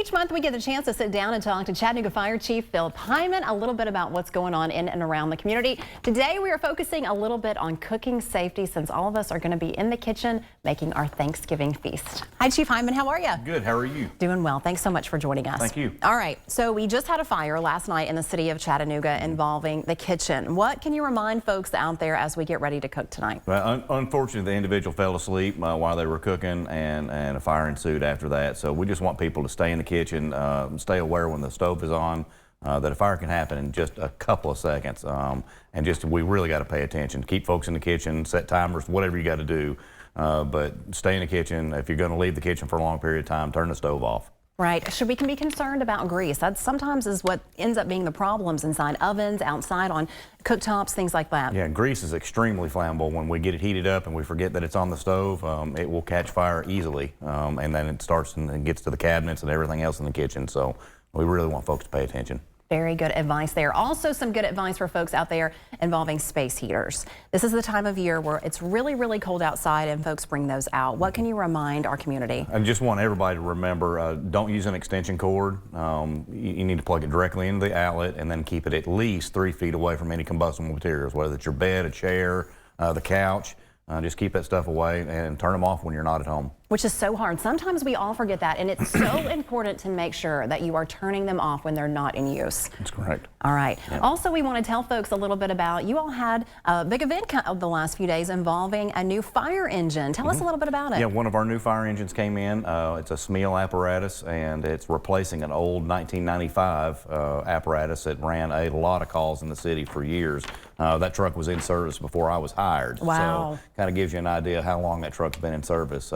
Each month we get the chance to sit down and talk to Chattanooga Fire Chief Hyman a little bit about what's going on in and around the community. Today we are focusing a little bit on cooking safety since all of us are going to be in the kitchen making our Thanksgiving feast. Hi Chief Hyman, how are you? Good, how are you? Doing well. Thanks so much for joining us. Thank you. All right, so we just had a fire last night in the city of Chattanooga involving the kitchen. What can you remind folks out there as we get ready to cook tonight? Well, unfortunately, the individual fell asleep while they were cooking and a fire ensued after that. So we just want people to stay in the kitchen, stay aware when the stove is on, that a fire can happen in just a couple of seconds. We really got to pay attention. Keep folks in the kitchen, set timers, whatever you got to do. But stay in the kitchen. If you're going to leave the kitchen for a long period of time, turn the stove off. Right. We can be concerned about grease. That sometimes is what ends up being the problems inside ovens, outside on cooktops, things like that. Yeah, grease is extremely flammable. When we get it heated up and we forget that it's on the stove, it will catch fire easily. And then it starts and gets to the cabinets and everything else in the kitchen. So we really want folks to pay attention. Very good advice there. Also some good advice for folks out there involving space heaters. This is the time of year where it's really, really cold outside and folks bring those out. What can you remind our community? I just want everybody to remember, don't use an extension cord. You need to plug it directly into the outlet and then keep it at least 3 feet away from any combustible materials, whether it's your bed, a chair, the couch. Just keep that stuff away and turn them off when you're not at home. Which is so hard. Sometimes we all forget that, and it's so important to make sure that you are turning them off when they're not in use. That's correct. All right. Yeah. Also, we want to tell folks a little bit about, you all had a big event the last few days involving a new fire engine. Tell us a little bit about it. Yeah, one of our new fire engines came in. It's a Smeel apparatus, and it's replacing an old 1995 apparatus that ran a lot of calls in the city for years. That truck was in service before I was hired. Wow. So kind of gives you an idea how long that truck's been in service.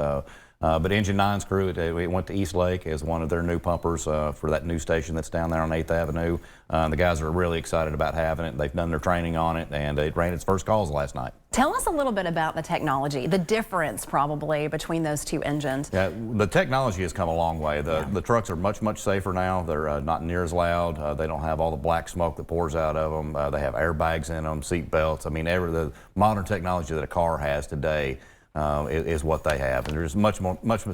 But Engine 9's crew, we went to East Lake as one of their new pumpers for that new station that's down there on 8th Avenue. The guys are really excited about having it. They've done their training on it, and it ran its first calls last night. Tell us a little bit about the technology, the difference probably between those two engines. Yeah, the technology has come a long way. The trucks are much, much safer now. They're not near as loud. They don't have all the black smoke that pours out of them. They have airbags in them, seat belts. I mean, the modern technology that a car has today is what they have, and they're just much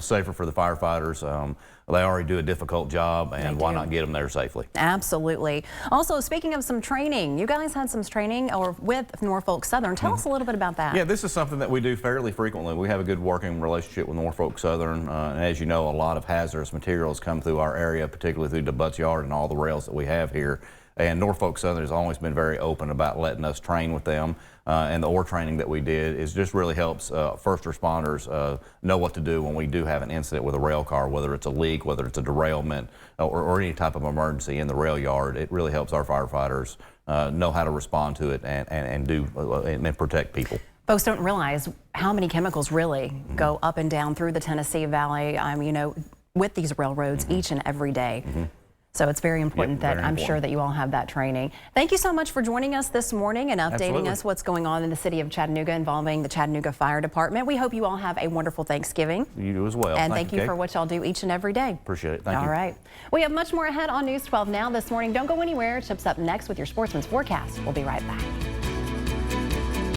safer for the firefighters. They already do a difficult job, and why not get them there safely? Absolutely. Also, speaking of some training, you guys had some training with Norfolk Southern. Tell us a little bit about that. Yeah, this is something that we do fairly frequently. We have a good working relationship with Norfolk Southern, and as you know, a lot of hazardous materials come through our area, particularly through the Butts Yard and all the rails that we have here. And Norfolk Southern has always been very open about letting us train with them. And the OR training that we did just really helps first responders know what to do when we do have an incident with a rail car, whether it's a leak, whether it's a derailment, or any type of emergency in the rail yard. It really helps our firefighters know how to respond to it and protect people. Folks don't realize how many chemicals really go up and down through the Tennessee Valley, you know, with these railroads each and every day. So it's very important I'm sure that you all have that training. Thank you so much for joining us this morning and updating us what's going on in the city of Chattanooga involving the Chattanooga Fire Department. We hope you all have a wonderful Thanksgiving. You do as well. And thank you for what y'all do each and every day. Appreciate it. Thank you. All right. We have much more ahead on News 12 Now this morning. Don't go anywhere. Chips up next with your Sportsman's Forecast. We'll be right back.